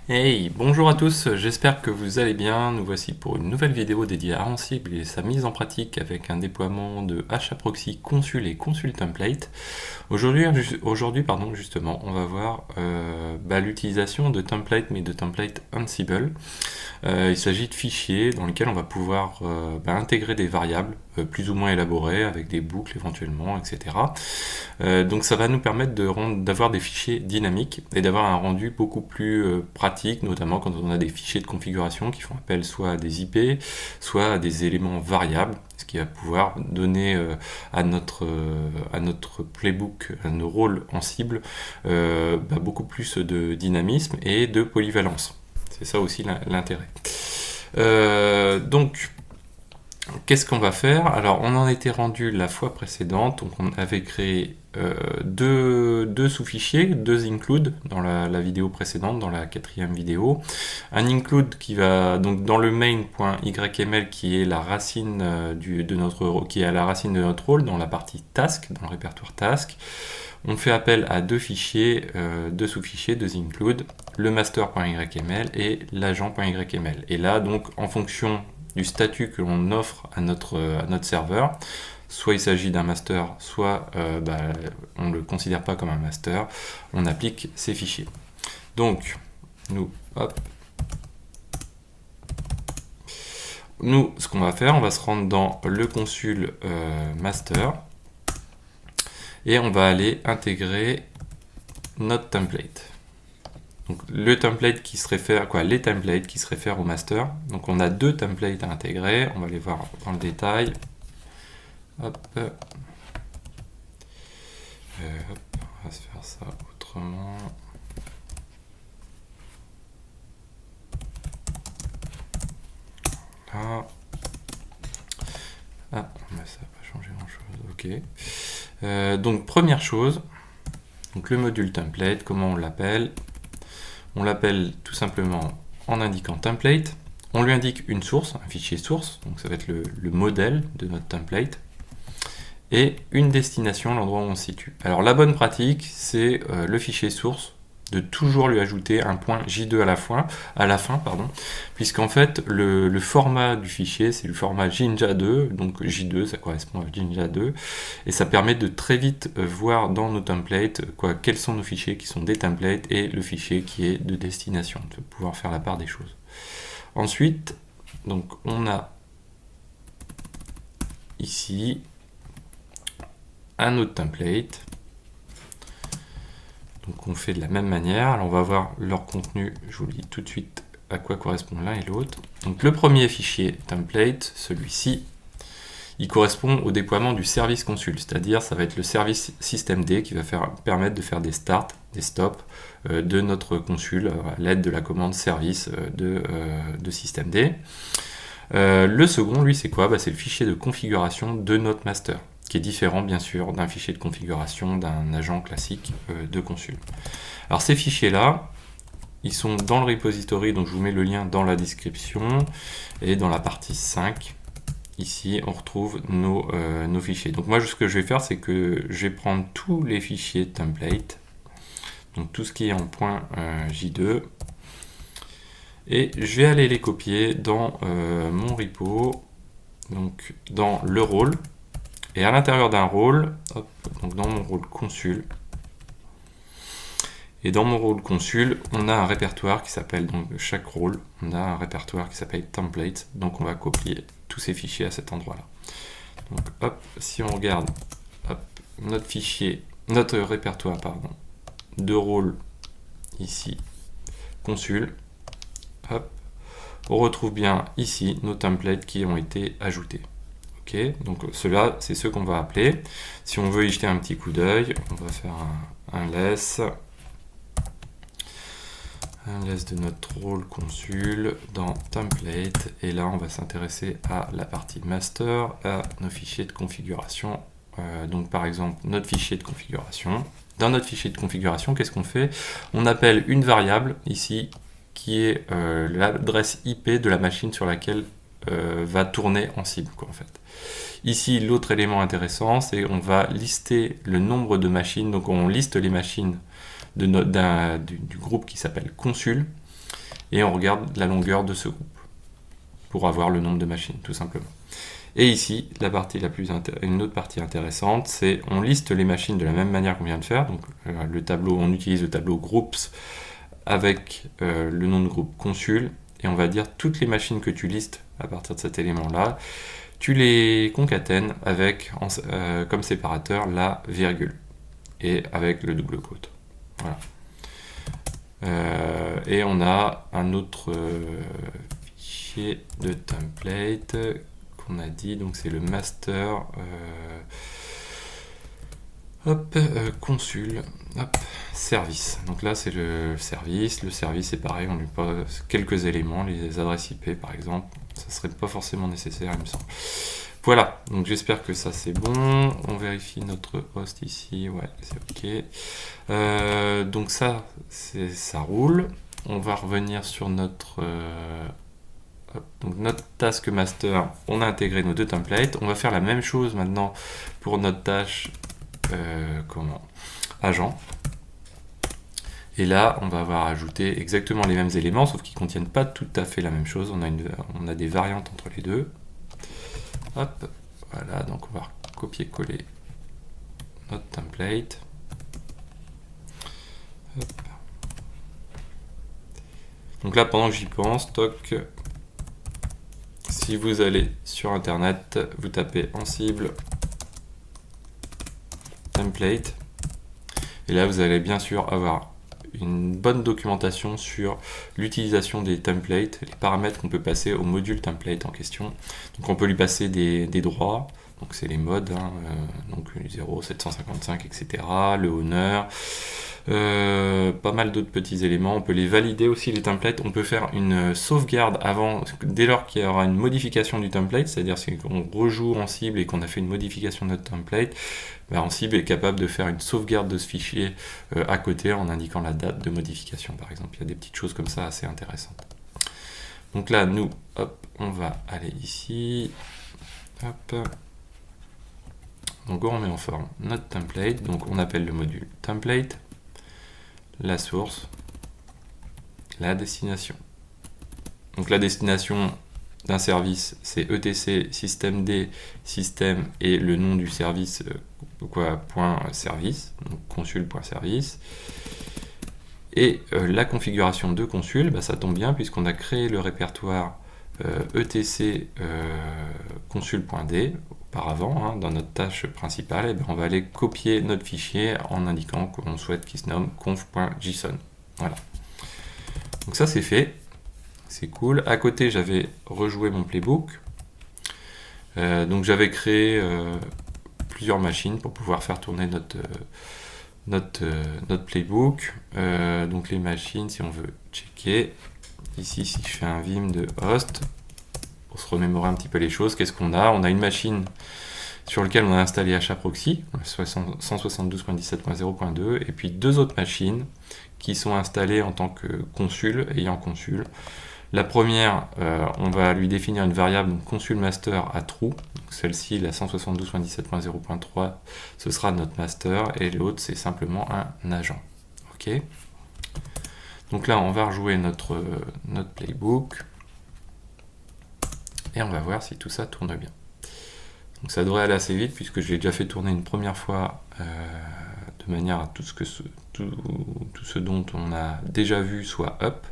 Hey, bonjour à tous, j'espère que vous allez bien. Nous voici pour une nouvelle vidéo dédiée à Ansible et sa mise en pratique avec un déploiement de HAProxy Consul et Consul Template. Aujourd'hui, justement, on va voir l'utilisation de templates, mais de templates Ansible. Il s'agit de fichiers dans lesquels on va pouvoir intégrer des variables plus ou moins élaborées avec des boucles éventuellement, etc. Donc ça va nous permettre d'avoir des fichiers dynamiques et d'avoir un rendu beaucoup plus pratique, notamment quand on a des fichiers de configuration qui font appel soit à des IP, soit à des éléments variables, ce qui va pouvoir donner à notre playbook, à nos rôles en cible, beaucoup plus de dynamisme et de polyvalence. C'est ça aussi l'intérêt. Donc, qu'est-ce qu'on va faire? Alors, on en était rendu la fois précédente, donc on avait créé deux sous-fichiers, deux include dans la vidéo précédente, dans la 4e vidéo. Un include qui va donc dans le main.yml qui est la racine qui est à la racine de notre rôle dans la partie task, dans le répertoire task. On fait appel à deux fichiers, deux sous-fichiers, deux include, le master.yml et l'agent.yml. Et là, donc, en fonction du statut que l'on offre à notre serveur, soit il s'agit d'un master, soit on ne le considère pas comme un master, on applique ces fichiers. Donc, nous, ce qu'on va faire, on va se rendre dans le consul master, et on va aller intégrer notre template. Donc le template qui se réfère, les templates qui se réfèrent au master. Donc on a deux templates à intégrer, on va les voir dans le détail. Hop. On va se faire ça autrement. Là. Ah, mais ça n'a pas changé grand chose. Ok. Donc première chose, donc le module template, comment on l'appelle? On l'appelle tout simplement en indiquant template. On lui indique une source, un fichier source, donc ça va être le modèle de notre template, et une destination, l'endroit où on se situe. Alors la bonne pratique, c'est le fichier source, de toujours lui ajouter un point J2 à la fin, puisqu'en fait le format du fichier c'est le format Jinja2, donc J2 ça correspond à Jinja2, et ça permet de très vite voir dans nos templates quels sont nos fichiers qui sont des templates et le fichier qui est de destination, de pouvoir faire la part des choses. Ensuite, donc on a ici un autre template. Donc on fait de la même manière. Alors on va voir leur contenu, je vous le dis tout de suite à quoi correspond l'un et l'autre. Donc le premier fichier template, celui-ci, il correspond au déploiement du service consul, c'est-à-dire ça va être le service systemd qui va permettre de faire des starts, des stops de notre consul à l'aide de la commande service de systemd. Le second, lui, c'est quoi? C'est le fichier de configuration de notre master, qui est différent bien sûr d'un fichier de configuration d'un agent classique de consul. Alors ces fichiers-là, ils sont dans le repository, donc je vous mets le lien dans la description, et dans la partie 5, ici on retrouve nos fichiers. Donc moi ce que je vais faire, c'est que je vais prendre tous les fichiers template, donc tout ce qui est en point J2, et je vais aller les copier dans mon repo, donc dans le rôle. Et à l'intérieur d'un rôle, donc dans mon rôle consul, et dans mon rôle consul, on a un répertoire qui s'appelle, donc chaque rôle, on a un répertoire qui s'appelle template, donc on va copier tous ces fichiers à cet endroit-là. Donc hop, si on regarde notre fichier, notre répertoire, de rôle ici, consul, hop, on retrouve bien ici nos templates qui ont été ajoutés. Okay, donc ceux-là, c'est ceux qu'on va appeler. Si on veut y jeter un petit coup d'œil, on va faire un less de notre rôle consul dans template, et là on va s'intéresser à la partie master, à nos fichiers de configuration. Donc par exemple notre fichier de configuration. Dans notre fichier de configuration, qu'est-ce qu'on fait? On appelle une variable ici qui est l'adresse IP de la machine sur laquelle va tourner en cible, en fait. Ici, l'autre élément intéressant, c'est on va lister le nombre de machines. Donc on liste les machines du groupe qui s'appelle consul. et on regarde la longueur de ce groupe pour avoir le nombre de machines, tout simplement. Et ici, une autre partie intéressante, c'est on liste les machines de la même manière qu'on vient de faire. Donc le tableau, on utilise le tableau groups avec le nom de groupe consul, et on va dire toutes les machines que tu listes à partir de cet élément-là, tu les concatènes avec comme séparateur la virgule et avec le double quote. Voilà. Et on a un autre fichier de template qu'on a dit, donc c'est le master consul service. Donc là c'est le service c'est pareil, on lui pose quelques éléments, les adresses IP par exemple, ça serait pas forcément nécessaire il me semble. Voilà, donc j'espère que ça c'est bon. On vérifie notre host ici, ouais c'est ok. Donc ça roule. On va revenir sur notre donc notre task master. On a intégré nos deux templates. On va faire la même chose maintenant pour notre tâche agent. Et là, on va avoir ajouté exactement les mêmes éléments, sauf qu'ils ne contiennent pas tout à fait la même chose. On a des variantes entre les deux. Hop, voilà, donc on va copier-coller notre template. Hop. Donc là, pendant que j'y pense, toc, si vous allez sur internet, vous tapez Ansible template, et là vous allez bien sûr avoir une bonne documentation sur l'utilisation des templates, les paramètres qu'on peut passer au module template en question. Donc on peut lui passer des droits, donc c'est les modes, donc 0, 755, etc. Le owner, pas mal d'autres petits éléments. On peut les valider aussi, les templates. On peut faire une sauvegarde avant, dès lors qu'il y aura une modification du template, c'est-à-dire qu'on rejoue Ansible et qu'on a fait une modification de notre template, Ansible est capable de faire une sauvegarde de ce fichier à côté en indiquant la date de modification par exemple. Il y a des petites choses comme ça assez intéressantes. Donc là, nous, hop, on va aller ici. Hop. Donc on remet en forme notre template. Donc on appelle le module template, la source, la destination. Donc la destination d'un service, c'est etc systemd système et le nom du service .service, donc consul.service. Et la configuration de consul, ça tombe bien puisqu'on a créé le répertoire etc consul.d auparavant, dans notre tâche principale. Et on va aller copier notre fichier en indiquant qu'on souhaite qu'il se nomme conf.json. Voilà. Donc ça c'est fait. C'est cool. À côté, j'avais rejoué mon playbook. Donc j'avais créé plusieurs machines pour pouvoir faire tourner notre playbook. Donc les machines, si on veut checker, ici si je fais un vim de host, pour se remémorer un petit peu les choses, qu'est-ce qu'on a? On a une machine sur laquelle on a installé HAProxy, 172.17.0.2, et puis deux autres machines qui sont installées en tant que consul, ayant consul. La première, on va lui définir une variable consul master à true. Celle-ci, la 172.17.0.3, ce sera notre master, et l'autre, c'est simplement un agent. Ok. Donc là, on va rejouer notre playbook, et on va voir si tout ça tourne bien. Donc ça devrait aller assez vite, puisque je l'ai déjà fait tourner une première fois, de manière à tout ce dont on a déjà vu soit up.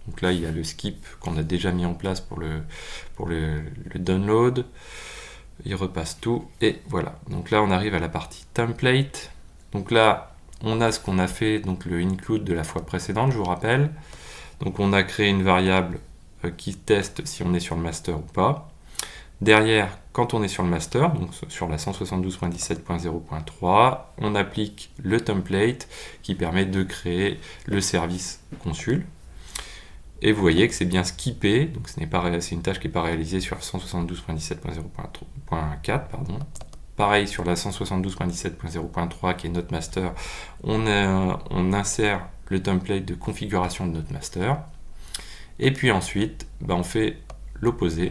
Donc là, il y a le skip qu'on a déjà mis en place pour le download. Il repasse tout, et voilà. Donc là, on arrive à la partie template. Donc là, on a ce qu'on a fait, donc le include de la fois précédente, je vous rappelle. Donc on a créé une variable qui teste si on est sur le master ou pas. Derrière, quand on est sur le master, donc sur la 172.17.0.3, on applique le template qui permet de créer le service consul. Et vous voyez que c'est bien skippé, donc c'est une tâche qui n'est pas réalisée sur 172.17.0.4, pardon. Pareil sur la 172.17.0.3 qui est notre master, on insère le template de configuration de notre master. Et puis ensuite, on fait l'opposé,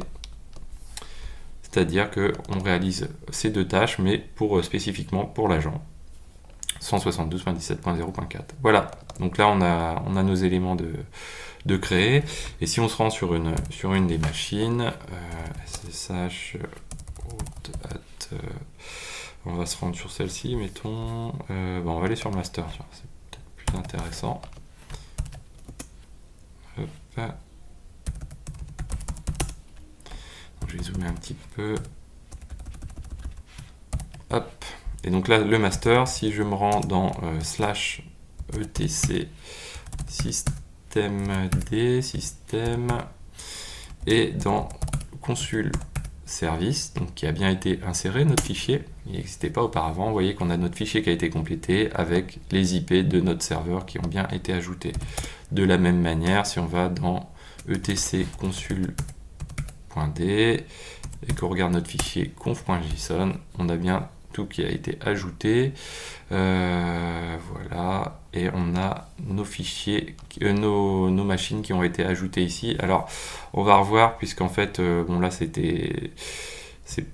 c'est-à-dire qu'on réalise ces deux tâches, mais spécifiquement pour l'agent. 172.17.0.4. Voilà, donc là on a nos éléments de créer. Et si on se rend sur une des machines, SSH on va se rendre sur celle-ci, mettons. Bon, on va aller sur le master, c'est peut-être plus intéressant. Hop. Donc, je vais zoomer un petit peu. Hop. Et donc là, le master, si je me rends dans /etc système et dans consul service, donc qui a bien été inséré notre fichier, il n'existait pas auparavant. Vous voyez qu'on a notre fichier qui a été complété avec les IP de notre serveur qui ont bien été ajoutés. De la même manière, si on va dans etc consul.d et qu'on regarde notre fichier conf.json, on a bien tout qui a été ajouté. Voilà, et on a nos fichiers, nos machines qui ont été ajoutées ici. Alors, on va revoir, puisqu'en fait, bon là c'est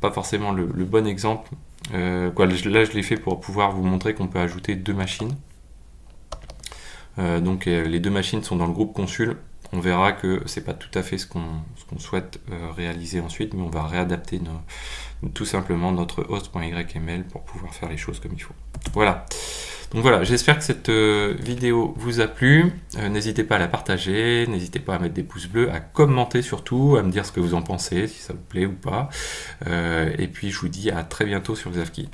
pas forcément le bon exemple. Là, je l'ai fait pour pouvoir vous montrer qu'on peut ajouter 2 machines. Donc, les 2 machines sont dans le groupe consul. On verra que c'est pas tout à fait ce qu'on souhaite réaliser ensuite, mais on va réadapter tout simplement notre host.yml pour pouvoir faire les choses comme il faut. Voilà. Donc voilà, j'espère que cette vidéo vous a plu. N'hésitez pas à la partager, n'hésitez pas à mettre des pouces bleus, à commenter surtout, à me dire ce que vous en pensez, si ça vous plaît ou pas. Et puis je vous dis à très bientôt sur Xavki.